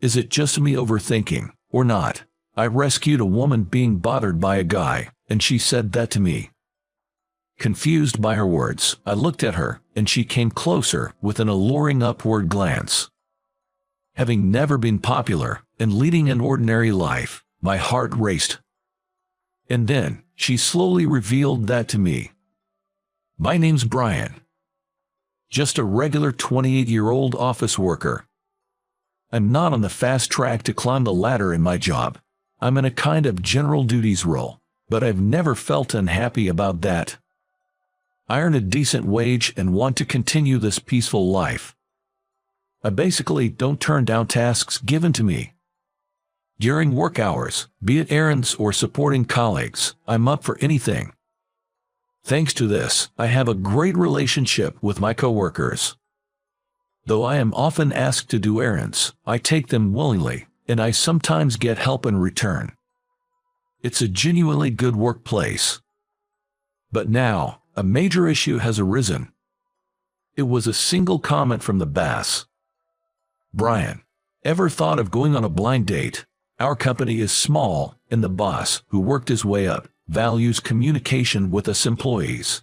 Is it just me overthinking, or not? I rescued a woman being bothered by a guy, and she said that to me. Confused by her words, I looked at her, and she came closer with an alluring upward glance. Having never been popular and leading an ordinary life, my heart raced. And then, she slowly revealed that to me. My name's Brian. Just a regular 28-year-old office worker. I'm not on the fast track to climb the ladder in my job. I'm in a kind of general duties role, but I've never felt unhappy about that. I earn a decent wage and want to continue this peaceful life. I basically don't turn down tasks given to me. During work hours, be it errands or supporting colleagues, I'm up for anything. Thanks to this, I have a great relationship with my coworkers. Though I am often asked to do errands, I take them willingly, and I sometimes get help in return. It's a genuinely good workplace. But now, a major issue has arisen. It was a single comment from the boss. Brian, ever thought of going on a blind date? Our company is small, and the boss, who worked his way up, values communication with us employees.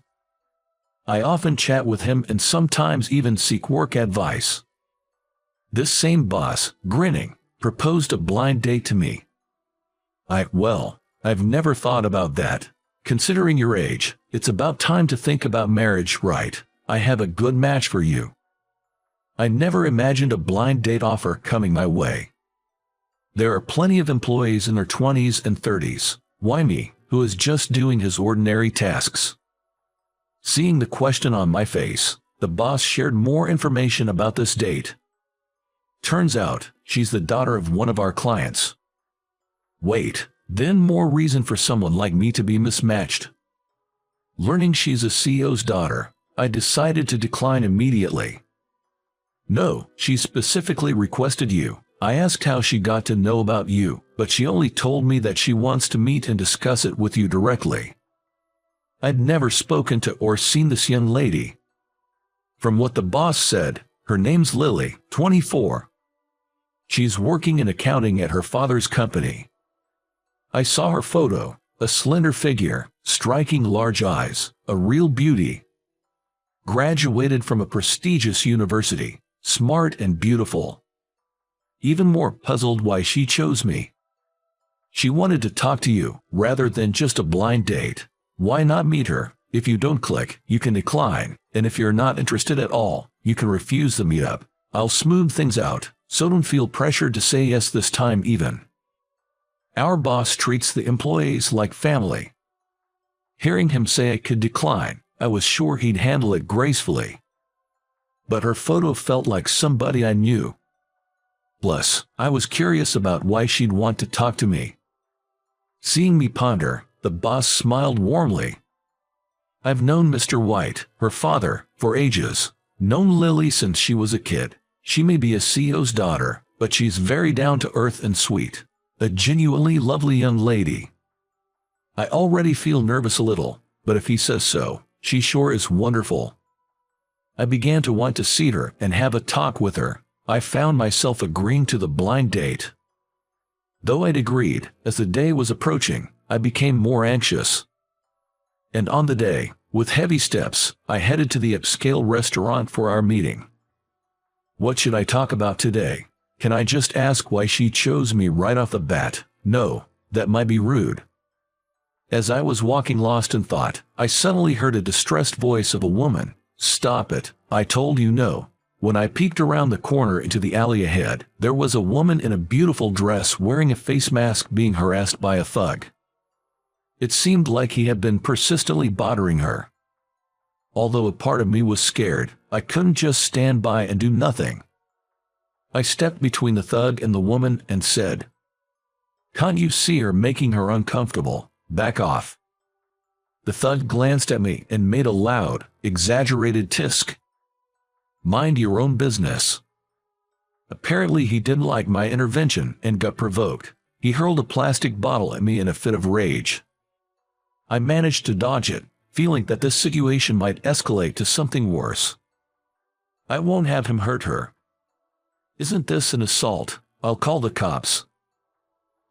I often chat with him and sometimes even seek work advice. This same boss, grinning, proposed a blind date to me. Well, I've never thought about that. Considering your age, it's about time to think about marriage, right? I have a good match for you. I never imagined a blind date offer coming my way. There are plenty of employees in their 20s and 30s. Why me, who is just doing his ordinary tasks? Seeing the question on my face, the boss shared more information about this date. Turns out, she's the daughter of one of our clients. Wait, then more reason for someone like me to be mismatched. Learning she's a CEO's daughter, I decided to decline immediately. No, she specifically requested you. I asked how she got to know about you, but she only told me that she wants to meet and discuss it with you directly. I'd never spoken to or seen this young lady. From what the boss said, her name's Lily, 24. She's working in accounting at her father's company. I saw her photo, a slender figure, striking large eyes, a real beauty. Graduated from a prestigious university, smart and beautiful. Even more puzzled why she chose me. She wanted to talk to you, rather than just a blind date. Why not meet her? If you don't click, you can decline, and if you're not interested at all, you can refuse the meetup. I'll smooth things out, so don't feel pressured to say yes this time even. Our boss treats the employees like family. Hearing him say I could decline, I was sure he'd handle it gracefully. But her photo felt like somebody I knew. Plus, I was curious about why she'd want to talk to me. Seeing me ponder, the boss smiled warmly. I've known Mr. White, her father, for ages. Known Lily since she was a kid. She may be a CEO's daughter, but she's very down-to-earth and sweet. A genuinely lovely young lady. I already feel nervous a little, but if he says so, she sure is wonderful. I began to want to see her and have a talk with her. I found myself agreeing to the blind date. Though I'd agreed, as the day was approaching, I became more anxious. And on the day, with heavy steps, I headed to the upscale restaurant for our meeting. What should I talk about today? Can I just ask why she chose me right off the bat? No, that might be rude. As I was walking lost in thought, I suddenly heard a distressed voice of a woman. Stop it, I told you no. When I peeked around the corner into the alley ahead, there was a woman in a beautiful dress wearing a face mask being harassed by a thug. It seemed like he had been persistently bothering her. Although a part of me was scared, I couldn't just stand by and do nothing. I stepped between the thug and the woman and said, "Can't you see her making her uncomfortable? Back off." The thug glanced at me and made a loud, exaggerated tisk. Mind your own business. Apparently he didn't like my intervention and got provoked. He hurled a plastic bottle at me in a fit of rage. I managed to dodge it, feeling that this situation might escalate to something worse. I won't have him hurt her. Isn't this an assault? I'll call the cops."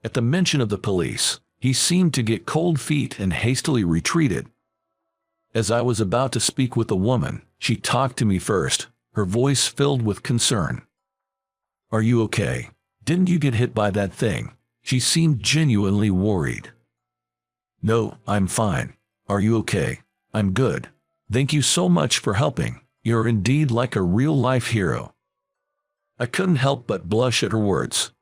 At the mention of the police, he seemed to get cold feet and hastily retreated. As I was about to speak with the woman, she talked to me first, her voice filled with concern. "Are you okay? Didn't you get hit by that thing?" She seemed genuinely worried. "No, I'm fine. Are you okay?" "I'm good. Thank you so much for helping. You're indeed like a real-life hero." I couldn't help but blush at her words.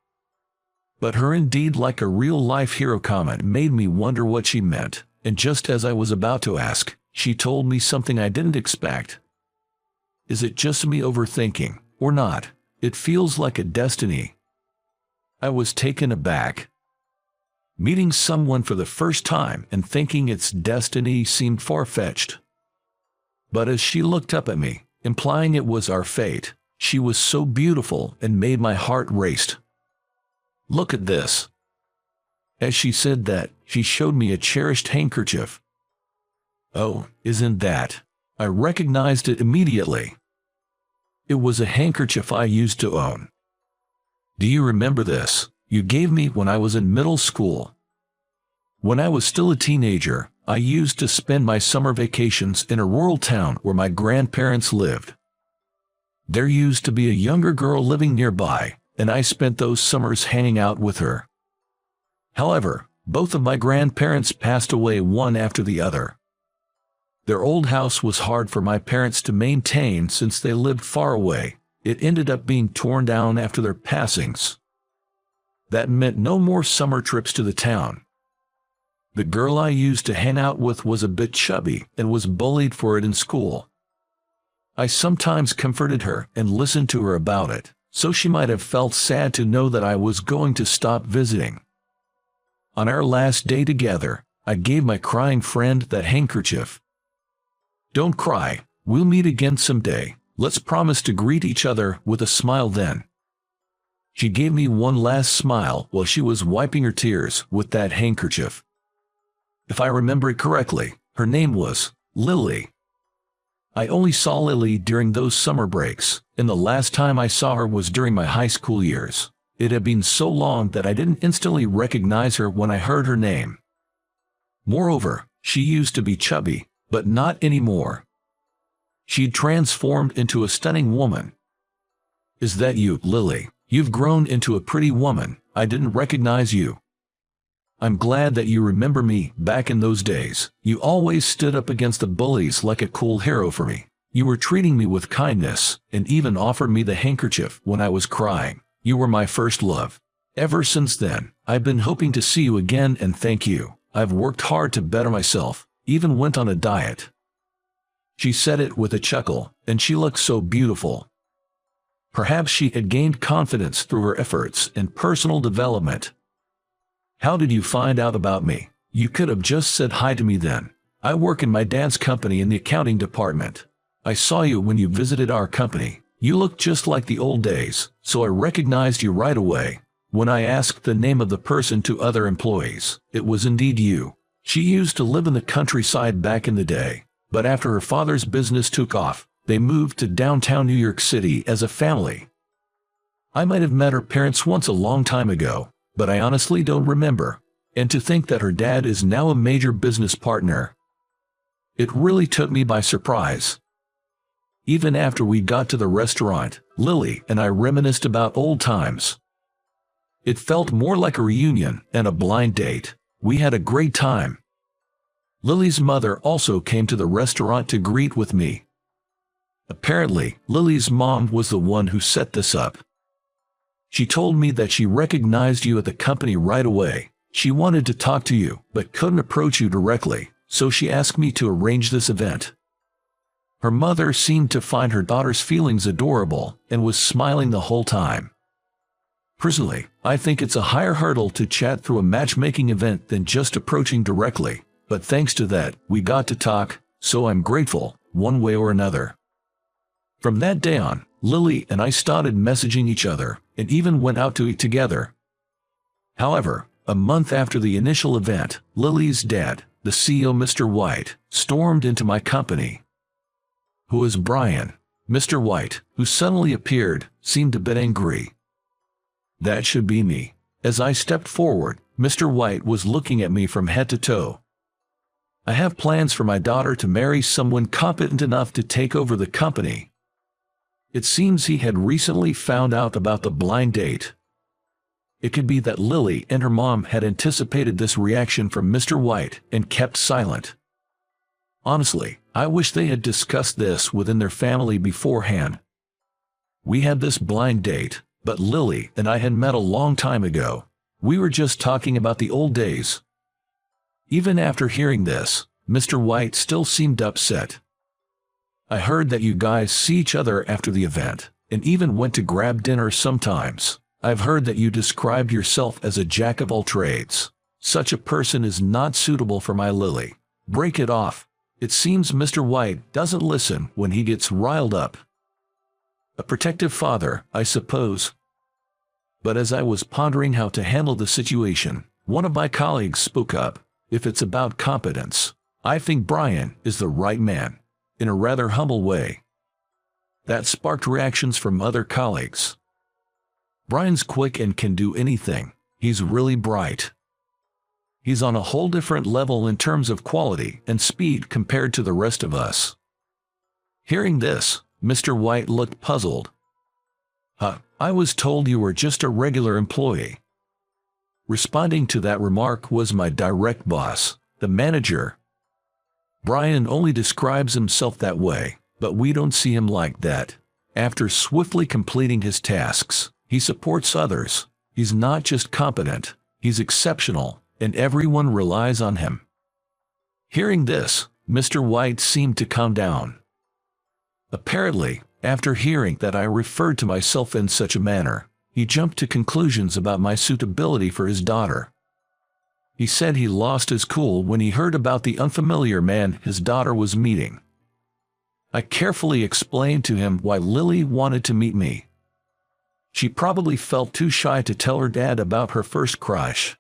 But her "indeed like a real-life hero" comment made me wonder what she meant, and just as I was about to ask, she told me something I didn't expect. "Is it just me overthinking, or not? It feels like a destiny." I was taken aback. Meeting someone for the first time and thinking it's destiny seemed far-fetched. But as she looked up at me, implying it was our fate, she was so beautiful and made my heart race. "Look at this." As she said that, she showed me a cherished handkerchief. "Oh, isn't that?" I recognized it immediately. It was a handkerchief I used to own. "Do you remember this? You gave me when I was in middle school. When I was still a teenager, I used to spend my summer vacations in a rural town where my grandparents lived. There used to be a younger girl living nearby, and I spent those summers hanging out with her. However, both of my grandparents passed away one after the other. Their old house was hard for my parents to maintain since they lived far away. It ended up being torn down after their passings. That meant no more summer trips to the town. The girl I used to hang out with was a bit chubby and was bullied for it in school. I sometimes comforted her and listened to her about it, so she might have felt sad to know that I was going to stop visiting. On our last day together, I gave my crying friend that handkerchief. "Don't cry, we'll meet again someday. Let's promise to greet each other with a smile then." She gave me one last smile while she was wiping her tears with that handkerchief. If I remember it correctly, her name was Lily. I only saw Lily during those summer breaks, and the last time I saw her was during my high school years. It had been so long that I didn't instantly recognize her when I heard her name. Moreover, she used to be chubby, but not anymore. She'd transformed into a stunning woman. "Is that you, Lily? You've grown into a pretty woman. I didn't recognize you. I'm glad that you remember me. Back in those days, you always stood up against the bullies like a cool hero for me. You were treating me with kindness, and even offered me the handkerchief when I was crying. You were my first love. Ever since then, I've been hoping to see you again, and thank you. I've worked hard to better myself, even went on a diet." She said it with a chuckle, and she looked so beautiful. Perhaps she had gained confidence through her efforts and personal development. "How did you find out about me? You could have just said hi to me then. I work in my dad's company in the accounting department. I saw you when you visited our company. You looked just like the old days, so I recognized you right away. When I asked the name of the person to other employees, it was indeed you. She used to live in the countryside back in the day, but after her father's business took off, they moved to downtown New York City as a family. I might have met her parents once a long time ago, but I honestly don't remember. And to think that her dad is now a major business partner. It really took me by surprise." Even after we got to the restaurant, Lily and I reminisced about old times. It felt more like a reunion and a blind date. We had a great time. Lily's mother also came to the restaurant to greet with me. Apparently, Lily's mom was the one who set this up. She told me that she recognized you at the company right away. She wanted to talk to you, but couldn't approach you directly, so she asked me to arrange this event. Her mother seemed to find her daughter's feelings adorable and was smiling the whole time. Personally, I think it's a higher hurdle to chat through a matchmaking event than just approaching directly, but thanks to that, we got to talk, so I'm grateful, one way or another. From that day on, Lily and I started messaging each other, and even went out to eat together. However, a month after the initial event, Lily's dad, the CEO Mr. White, stormed into my company. "Who is Brian?" Mr. White, who suddenly appeared, seemed a bit angry. That should be me. As I stepped forward, Mr. White was looking at me from head to toe. I have plans for my daughter to marry someone competent enough to take over the company. It seems he had recently found out about the blind date. It could be that Lily and her mom had anticipated this reaction from Mr. White and kept silent. Honestly, I wish they had discussed this within their family beforehand. We had this blind date, but Lily and I had met a long time ago. We were just talking about the old days. Even after hearing this, Mr. White still seemed upset. I heard that you guys see each other after the event, and even went to grab dinner sometimes. I've heard that you described yourself as a jack of all trades. Such a person is not suitable for my Lily. Break it off. It seems Mr. White doesn't listen when he gets riled up. A protective father, I suppose. But as I was pondering how to handle the situation, one of my colleagues spoke up. If it's about competence, I think Brian is the right man, in a rather humble way. That sparked reactions from other colleagues. Brian's quick and can do anything. He's really bright. He's on a whole different level in terms of quality and speed compared to the rest of us. Hearing this, Mr. White looked puzzled. I was told you were just a regular employee. Responding to that remark was my direct boss, the manager. Brian only describes himself that way, but we don't see him like that. After swiftly completing his tasks, he supports others. He's not just competent, he's exceptional, and everyone relies on him. Hearing this, Mr. White seemed to calm down. Apparently, after hearing that I referred to myself in such a manner, he jumped to conclusions about my suitability for his daughter. He said he lost his cool when he heard about the unfamiliar man his daughter was meeting. I carefully explained to him why Lily wanted to meet me. She probably felt too shy to tell her dad about her first crush.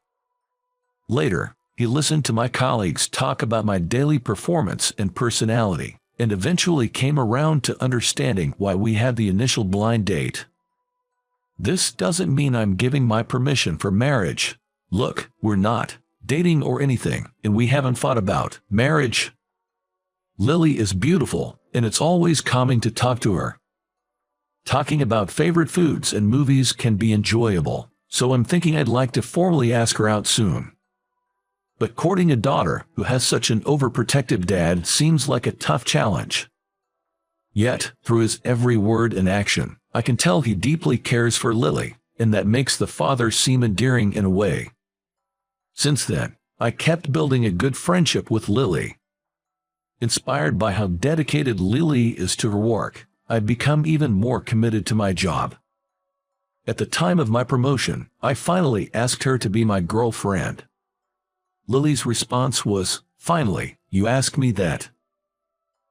Later, he listened to my colleagues talk about my daily performance and personality, and eventually came around to understanding why we had the initial blind date. This doesn't mean I'm giving my permission for marriage. Look, we're not dating or anything, and we haven't fought about marriage. Lily is beautiful, and it's always calming to talk to her. Talking about favorite foods and movies can be enjoyable, so I'm thinking I'd like to formally ask her out soon. But courting a daughter who has such an overprotective dad seems like a tough challenge. Yet, through his every word and action, I can tell he deeply cares for Lily, and that makes the father seem endearing in a way. Since then, I kept building a good friendship with Lily. Inspired by how dedicated Lily is to her work, I've become even more committed to my job. At the time of my promotion, I finally asked her to be my girlfriend. Lily's response was, "Finally, you ask me that."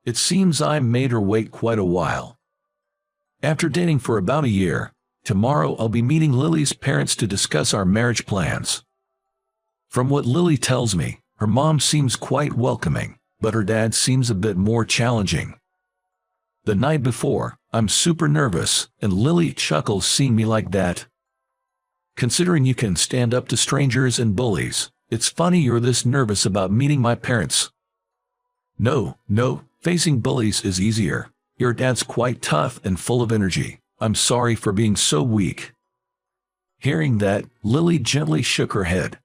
It seems I made her wait quite a while. After dating for about a year, tomorrow I'll be meeting Lily's parents to discuss our marriage plans. From what Lily tells me, her mom seems quite welcoming, but her dad seems a bit more challenging. The night before, I'm super nervous, and Lily chuckles seeing me like that. Considering you can stand up to strangers and bullies, it's funny you're this nervous about meeting my parents. No, facing bullies is easier. Your dad's quite tough and full of energy. I'm sorry for being so weak. Hearing that, Lily gently shook her head.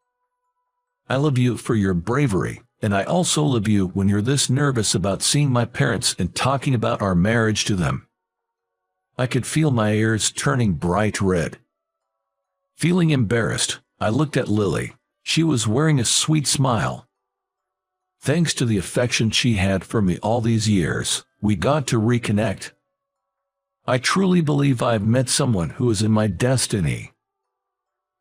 I love you for your bravery, and I also love you when you're this nervous about seeing my parents and talking about our marriage to them. I could feel my ears turning bright red. Feeling embarrassed, I looked at Lily. She was wearing a sweet smile. Thanks to the affection she had for me all these years, we got to reconnect. I truly believe I've met someone who is in my destiny.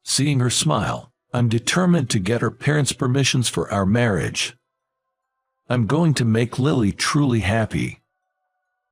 Seeing her smile, I'm determined to get her parents' permissions for our marriage. I'm going to make Lily truly happy.